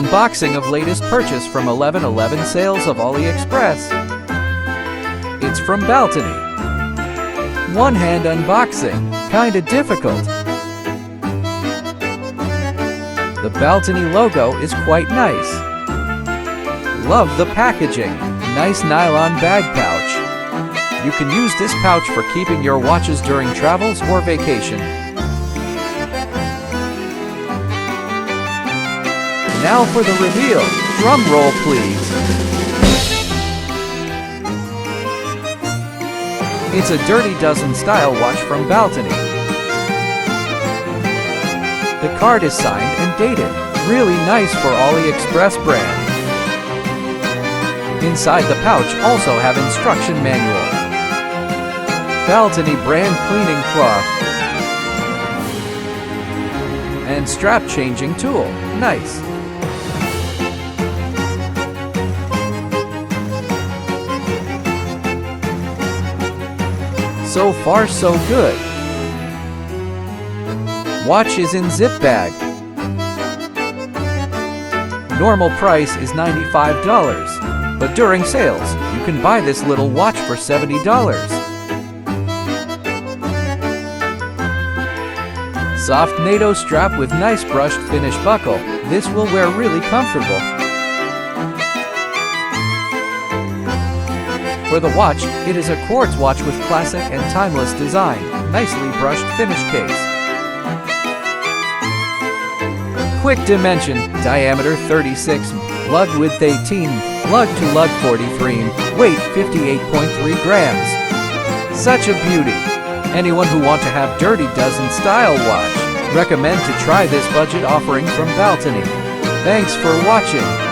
unboxing of latest purchase from 11/11 sales of AliExpress. It's from Baltany. One-hand unboxing, kinda difficult. The Baltany logo is quite nice. Love the packaging, nice nylon bag pouch. You can use this pouch for keeping your watches during travels or vacation. Now for the reveal. Drum roll, please. It's a Dirty Dozen style watch from Baltany. The card is signed and dated. Really nice for AliExpress brand. Inside the pouch also have instruction manual. Baltany brand cleaning cloth. And strap changing tool. Nice. So far so good. Watch is in zip bag. Normal price is $95, but during sales, you can buy this little watch for $70. Soft NATO strap with nice brushed finish buckle. This will wear really comfortable. For the watch, it is a quartz watch with classic and timeless design, nicely brushed finish case. Quick dimension, diameter 36, lug width 18, lug to lug 43, weight 58.3 grams. Such a beauty. Anyone who wants to have Dirty Dozen style watch, recommend to try this budget offering from Baltany. Thanks for watching.